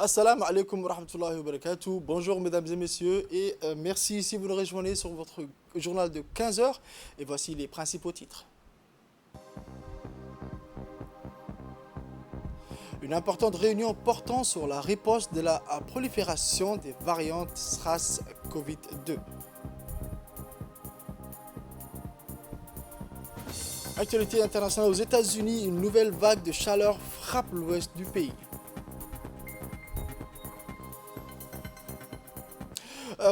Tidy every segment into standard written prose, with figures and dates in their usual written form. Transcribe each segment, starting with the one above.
Assalamu alaikum wa rahmatullahi wa barakatuh. Bonjour mesdames et messieurs et merci si vous nous rejoignez sur votre journal de 15 heures. Et voici les principaux titres. Une importante réunion portant sur la riposte de la prolifération des variantes SRAS-COVID-2. Actualité internationale aux États-Unis, une nouvelle vague de chaleur frappe l'ouest du pays.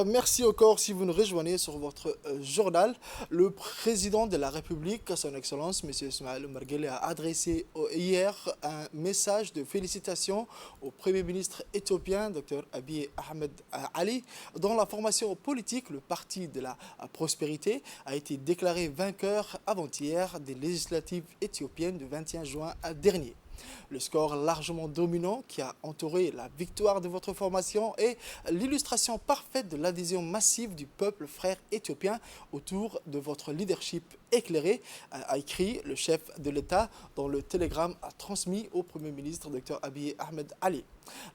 Merci encore si vous nous rejoignez sur votre journal. Le président de la République, son Excellence, M. Ismaël Omar Guelleh, a adressé hier un message de félicitations au Premier ministre éthiopien, Dr Abiy Ahmed Ali. Dans la formation politique, le Parti de la Prospérité a été déclaré vainqueur avant-hier des législatives éthiopiennes du 21 juin dernier. Le score largement dominant qui a entouré la victoire de votre formation est l'illustration parfaite de l'adhésion massive du peuple frère éthiopien autour de votre leadership éclairé, a écrit le chef de l'État dans le télégramme transmis au Premier ministre Dr Abiy Ahmed Ali.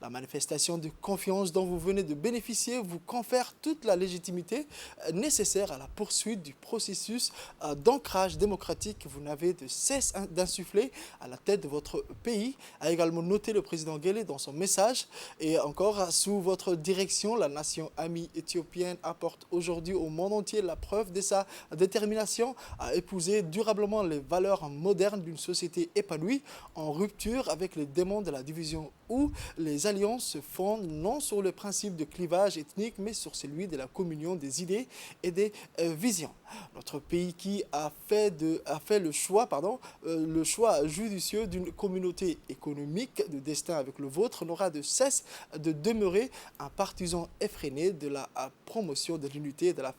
La manifestation de confiance dont vous venez de bénéficier vous confère toute la légitimité nécessaire à la poursuite du processus d'ancrage démocratique que vous n'avez de cesse d'insuffler à la tête de votre pays, a également noté le président Guelleh dans son message. Et encore, sous votre direction, la nation amie éthiopienne apporte aujourd'hui au monde entier la preuve de sa détermination à épouser durablement les valeurs modernes d'une société épanouie, en rupture avec les démons de la division où les alliances se fondent non sur le principe de clivage ethnique, mais sur celui de la communion des idées et des visions. Notre pays qui a fait le choix judicieux d'une communauté économique de destin avec le vôtre n'aura de cesse de demeurer un partisan effréné de la promotion de l'unité et de la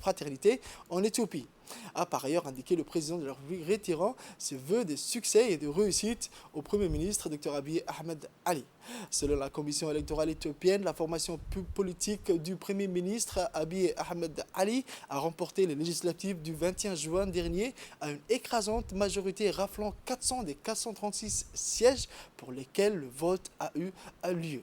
fraternité en Éthiopie, a par ailleurs indiqué le président de la République, retirant ses vœux de succès et de réussite au Premier ministre Dr Abiy Ahmed Ali. Selon la commission électorale éthiopienne, la formation politique du Premier ministre Abiy Ahmed Ali a remporté les législatives du 21 juin dernier à une écrasante majorité raflant 400 des 436 sièges pour lesquels le vote a eu lieu.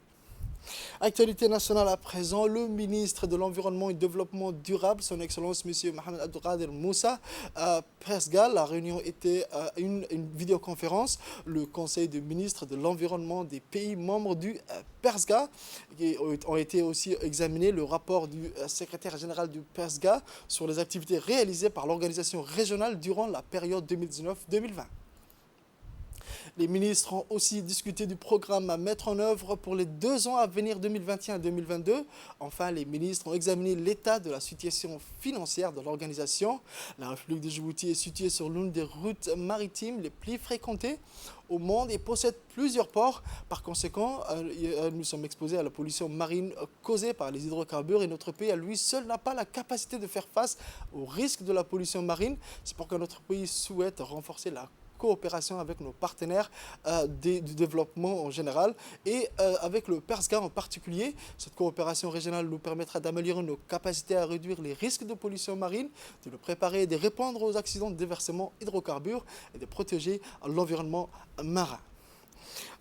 Actualité nationale à présent, le ministre de l'Environnement et du Développement durable, son Excellence M. Mohamed Abdelkader Moussa, à Persga. La réunion était une vidéoconférence. Le Conseil des ministres de l'Environnement des pays membres du Persga qui ont été aussi examinés le rapport du secrétaire général du Persga sur les activités réalisées par l'organisation régionale durant la période 2019-2020. Les ministres ont aussi discuté du programme à mettre en œuvre pour les 2 ans à venir 2021-2022. Enfin, les ministres ont examiné l'état de la situation financière de l'organisation. La République de Djibouti est située sur l'une des routes maritimes les plus fréquentées au monde et possède plusieurs ports. Par conséquent, nous sommes exposés à la pollution marine causée par les hydrocarbures et notre pays à lui seul n'a pas la capacité de faire face au risque de la pollution marine. C'est pourquoi notre pays souhaite renforcer la coopération avec nos partenaires du développement en général et avec le Persga en particulier. Cette coopération régionale nous permettra d'améliorer nos capacités à réduire les risques de pollution marine, de nous préparer et de répondre aux accidents de déversement hydrocarbures et de protéger l'environnement marin.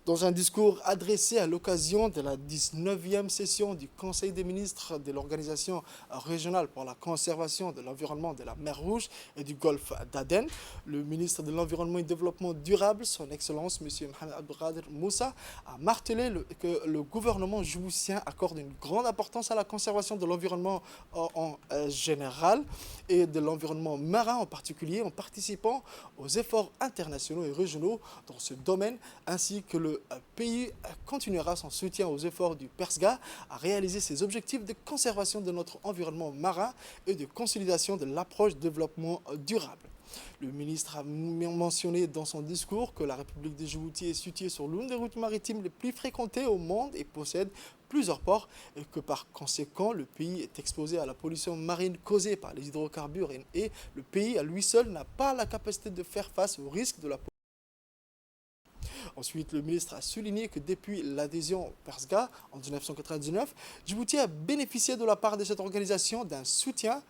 Dans un discours adressé à l'occasion de la 19e session du Conseil des ministres de l'Organisation régionale pour la conservation de l'environnement de la mer Rouge et du golfe d'Aden, le ministre de l'Environnement et du Développement durable, son Excellence M. Mohamed Abdelkader Moussa, a martelé que le gouvernement djiboutien accorde une grande importance à la conservation de l'environnement en général et de l'environnement marin en particulier, en participant aux efforts internationaux et régionaux dans ce domaine, ainsi que le pays continuera son soutien aux efforts du Persga à réaliser ses objectifs de conservation de notre environnement marin et de consolidation de l'approche développement durable. Le ministre a mentionné dans son discours que la République de Djibouti est située sur l'une des routes maritimes les plus fréquentées au monde et possède plusieurs ports et que par conséquent le pays est exposé à la pollution marine causée par les hydrocarbures et le pays à lui seul n'a pas la capacité de faire face au risque de la pollution. Ensuite, le ministre a souligné que depuis l'adhésion au Persga en 1999, Djibouti a bénéficié de la part de cette organisation d'un soutien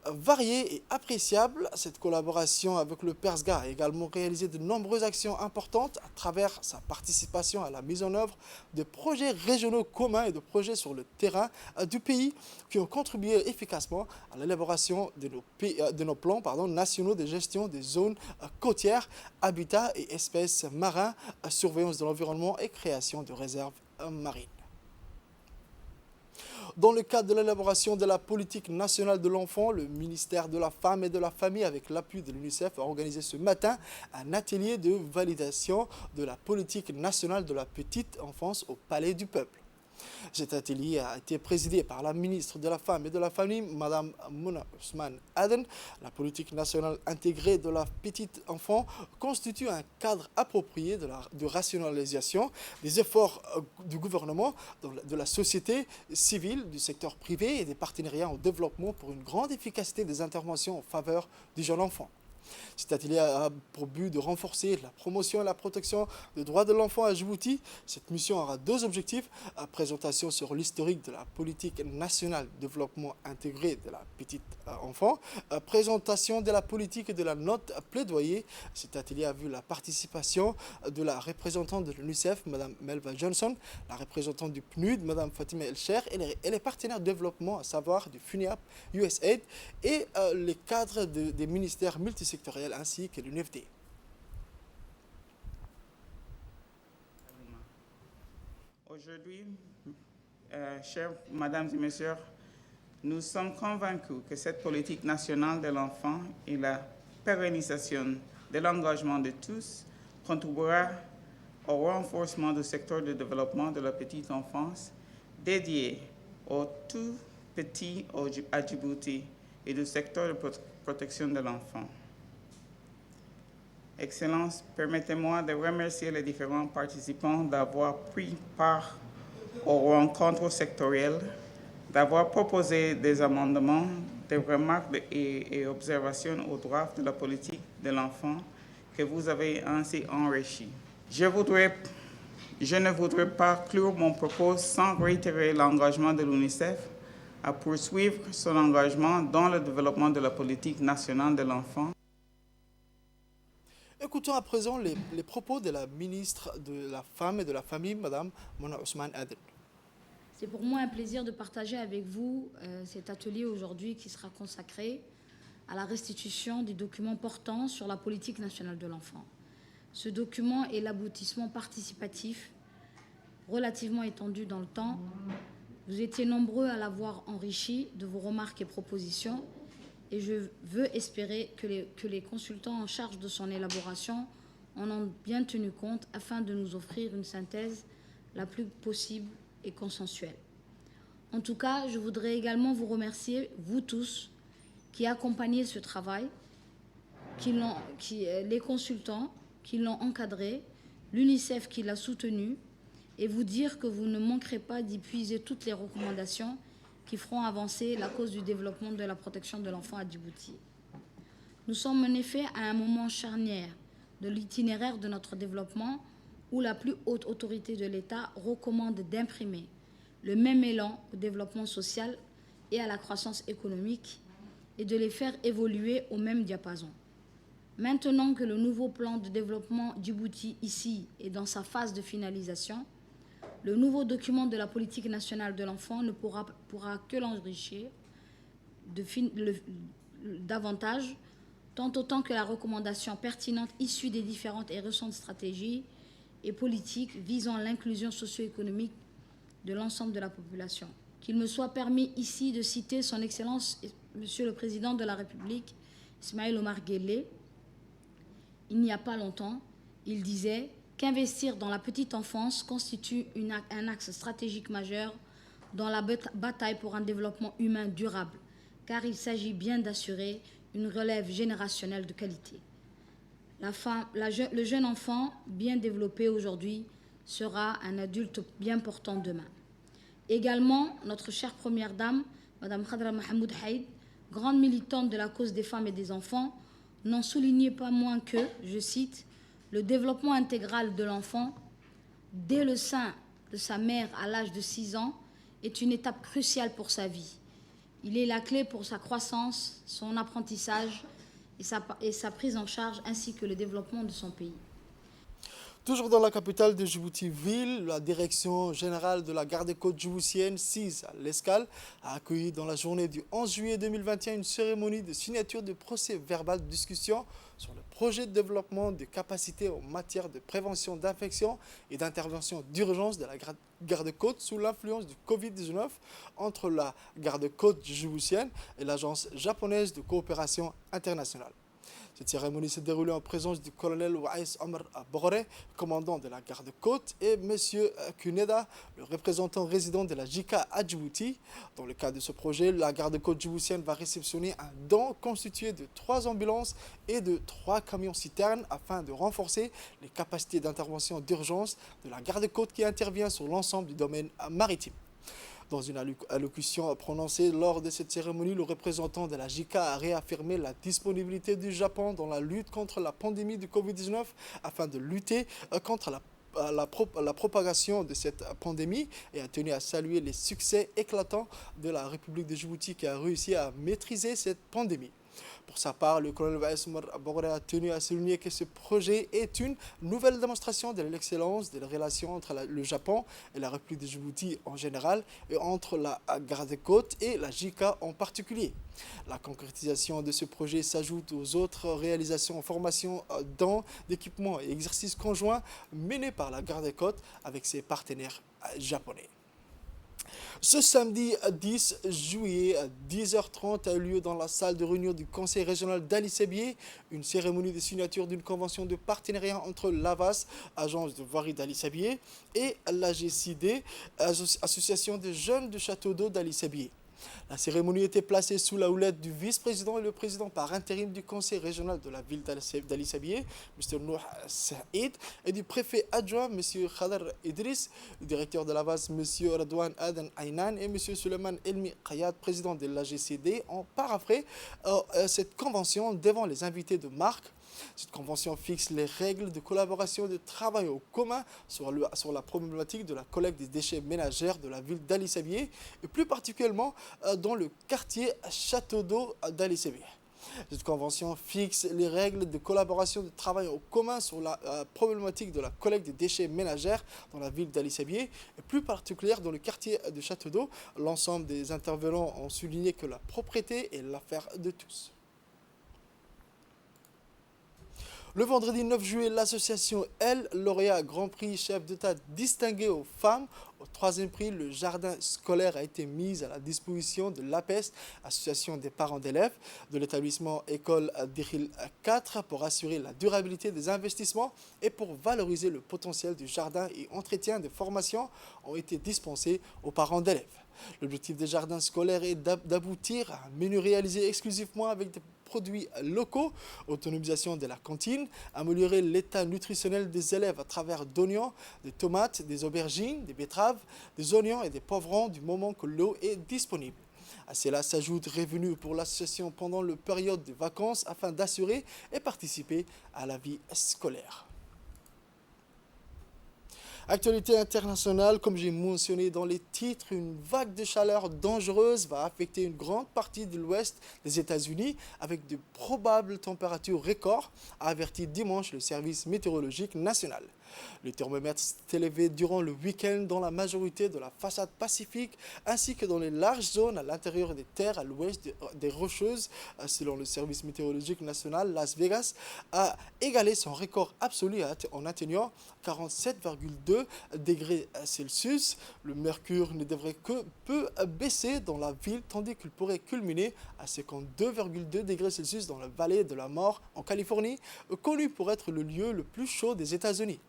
variée et appréciable. Cette collaboration avec le PERSGA a également réalisé de nombreuses actions importantes à travers sa participation à la mise en œuvre de projets régionaux communs et de projets sur le terrain du pays qui ont contribué efficacement à l'élaboration de nos plans nationaux de gestion des zones côtières, habitats et espèces marins, surveillance de l'environnement et création de réserves marines. Dans le cadre de l'élaboration de la politique nationale de l'enfant, le ministère de la Femme et de la Famille, avec l'appui de l'UNICEF, a organisé ce matin un atelier de validation de la politique nationale de la petite enfance au Palais du Peuple. Cet atelier a été présidé par la ministre de la Femme et de la Famille, Mme Mouna Ousmane Aden. La politique nationale intégrée de la petite enfant constitue un cadre approprié de rationalisation des efforts du gouvernement, de la société civile, du secteur privé et des partenariats en développement pour une grande efficacité des interventions en faveur du jeune enfant. Cet atelier a pour but de renforcer la promotion et la protection des droits de l'enfant à Djibouti. Cette mission aura deux objectifs. Présentation sur l'historique de la politique nationale de développement intégré de la petite enfant. Présentation de la politique et de la note plaidoyer. Cet atelier a vu la participation de la représentante de l'UNICEF, Mme Melva Johnson, la représentante du PNUD, Mme Fatima El-Cher, et les partenaires de développement, à savoir du FUNIAP, USAID, et les cadres des ministères multisectoriels ainsi que l'UNFD. Aujourd'hui, chères Mesdames et Messieurs, nous sommes convaincus que cette politique nationale de l'enfant et la pérennisation de l'engagement de tous contribuera au renforcement du secteur de développement de la petite enfance dédié aux tout petits à Djibouti et du secteur de protection de l'enfant. Excellences, permettez-moi de remercier les différents participants d'avoir pris part aux rencontres sectorielles, d'avoir proposé des amendements, des remarques et observations au draft de la politique de l'enfant que vous avez ainsi enrichi. Je ne voudrais pas clore mon propos sans réitérer l'engagement de l'UNICEF à poursuivre son engagement dans le développement de la politique nationale de l'enfant. Écoutons à présent les propos de la ministre de la Femme et de la Famille, Mme Mouna Ousmane Aden. C'est pour moi un plaisir de partager avec vous cet atelier aujourd'hui qui sera consacré à la restitution des documents portant sur la politique nationale de l'enfant. Ce document est l'aboutissement participatif relativement étendu dans le temps. Vous étiez nombreux à l'avoir enrichi de vos remarques et propositions et je veux espérer que les consultants en charge de son élaboration en ont bien tenu compte afin de nous offrir une synthèse la plus possible et consensuelle. En tout cas, je voudrais également vous remercier, vous tous, qui accompagnez ce travail, les consultants qui l'ont encadré, l'UNICEF qui l'a soutenu, et vous dire que vous ne manquerez pas d'y puiser toutes les recommandations qui feront avancer la cause du développement de la protection de l'enfant à Djibouti. Nous sommes en effet à un moment charnière de l'itinéraire de notre développement où la plus haute autorité de l'État recommande d'imprimer le même élan au développement social et à la croissance économique et de les faire évoluer au même diapason. Maintenant que le nouveau plan de développement Djibouti ici est dans sa phase de finalisation, le nouveau document de la politique nationale de l'enfant ne pourra que l'enrichir davantage, tant autant que la recommandation pertinente issue des différentes et récentes stratégies et politiques visant l'inclusion socio-économique de l'ensemble de la population. Qu'il me soit permis ici de citer son Excellence, Monsieur le Président de la République, Ismaël Omar Guelleh. Il n'y a pas longtemps, il disait qu'investir dans la petite enfance constitue un axe stratégique majeur dans la bataille pour un développement humain durable, car il s'agit bien d'assurer une relève générationnelle de qualité. Le jeune enfant bien développé aujourd'hui sera un adulte bien portant demain. Également, notre chère Première Dame, Mme Khadra Mahmoud Haïd, grande militante de la cause des femmes et des enfants, n'en soulignait pas moins que, je cite, « le développement intégral de l'enfant, dès le sein de sa mère à l'âge de 6 ans, est une étape cruciale pour sa vie. Il est la clé pour sa croissance, son apprentissage et sa prise en charge ainsi que le développement de son pays. Toujours dans la capitale de Djibouti-Ville, la direction générale de la garde-côte djiboutienne, CIS à l'Escale, a accueilli dans la journée du 11 juillet 2021 une cérémonie de signature de procès verbal de discussion sur le projet de développement de capacités en matière de prévention d'infection et d'intervention d'urgence de la garde-côte sous l'influence du Covid-19 entre la garde-côte djiboutienne et l'agence japonaise de coopération internationale. Cette cérémonie s'est déroulée en présence du colonel Waïs Omar Bogore, commandant de la garde-côte, et M. Kuneda, le représentant résident de la JICA à Djibouti. Dans le cadre de ce projet, la garde-côte djiboutienne va réceptionner un don constitué de 3 ambulances et de 3 camions-citernes afin de renforcer les capacités d'intervention d'urgence de la garde-côte qui intervient sur l'ensemble du domaine maritime. Dans une allocution prononcée lors de cette cérémonie, le représentant de la JICA a réaffirmé la disponibilité du Japon dans la lutte contre la pandémie du Covid-19 afin de lutter contre la propagation de cette pandémie et a tenu à saluer les succès éclatants de la République de Djibouti qui a réussi à maîtriser cette pandémie. Pour sa part, le colonel Waïs Omar Bogore a tenu à souligner que ce projet est une nouvelle démonstration de l'excellence des relations entre le Japon et la République de Djibouti en général et entre la garde-côte et la JICA en particulier. La concrétisation de ce projet s'ajoute aux autres réalisations en formation, dons, d'équipements et exercices conjoints menés par la garde-côte avec ses partenaires japonais. Ce samedi 10 juillet à 10h30 a eu lieu dans la salle de réunion du Conseil régional d'Ali Sébié une cérémonie de signature d'une convention de partenariat entre l'AVAS, agence de voirie d'Ali Sébié, et l'AGCD, association des jeunes du château d'eau d'Ali Sébié. La cérémonie était placée sous la houlette du vice-président et le président par intérim du conseil régional de la ville d'Ali Sébié, M. Nouh Saïd, et du préfet adjoint, M. Khadar Idriss, le directeur de l'AVAS, M. Radouane Aden Aynan, et M. Suleiman Elmi Khayat, président de l'AGCD, ont paraphrasé cette convention devant les invités de marque. Cette convention fixe les règles de collaboration et de travail au commun sur la problématique de la collecte des déchets ménagers de la ville d'Ali Sébié et plus particulièrement dans le quartier Château d'eau d'Ali Sébié. Cette convention fixe les règles de collaboration et de travail au commun sur la problématique de la collecte des déchets ménagers dans la ville d'Ali Sébié et plus particulièrement dans le quartier de Château d'eau. L'ensemble des intervenants ont souligné que la propriété est l'affaire de tous. Le vendredi 9 juillet, l'association El Lauréat Grand Prix Chef d'État distingué aux femmes. Au 3e prix, le jardin scolaire a été mis à la disposition de l'APES, Association des parents d'élèves, de l'établissement École d'Iril 4 pour assurer la durabilité des investissements et pour valoriser le potentiel du jardin et entretien des formations ont été dispensés aux parents d'élèves. L'objectif des jardins scolaires est d'aboutir à un menu réalisé exclusivement avec des produits locaux, autonomisation de la cantine, améliorer l'état nutritionnel des élèves à travers d'oignons, des tomates, des aubergines, des betteraves, des oignons et des poivrons du moment que l'eau est disponible. À cela s'ajoute revenus pour l'association pendant la période de vacances afin d'assurer et participer à la vie scolaire. Actualité internationale, comme j'ai mentionné dans les titres, une vague de chaleur dangereuse va affecter une grande partie de l'ouest des États-Unis avec de probables températures records, a averti dimanche le service météorologique national. Le thermomètre s'est élevé durant le week-end dans la majorité de la façade pacifique ainsi que dans les larges zones à l'intérieur des terres à l'ouest des Rocheuses. Selon le service météorologique national, Las Vegas a égalé son record absolu en atteignant 47,2 degrés Celsius. Le mercure ne devrait que peu baisser dans la ville tandis qu'il pourrait culminer à 52,2 degrés Celsius dans la vallée de la mort en Californie, connue pour être le lieu le plus chaud des États-Unis.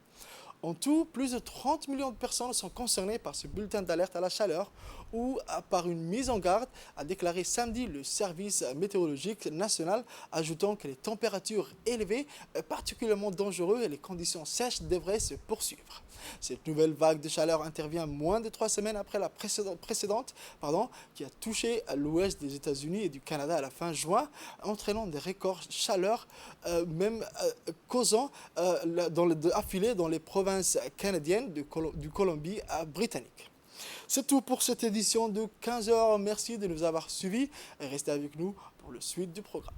En tout, plus de 30 millions de personnes sont concernées par ce bulletin d'alerte à la chaleur ou par une mise en garde, a déclaré samedi le service météorologique national, ajoutant que les températures élevées, particulièrement dangereuses et les conditions sèches devraient se poursuivre. Cette nouvelle vague de chaleur intervient moins de 3 semaines après la précédente qui a touché l'ouest des États-Unis et du Canada à la fin juin, entraînant des records chaleur, causant affilés dans les provinces canadiennes du Colombie-Britannique. C'est tout pour cette édition de 15 heures. Merci de nous avoir suivis et restez avec nous pour le suite du programme.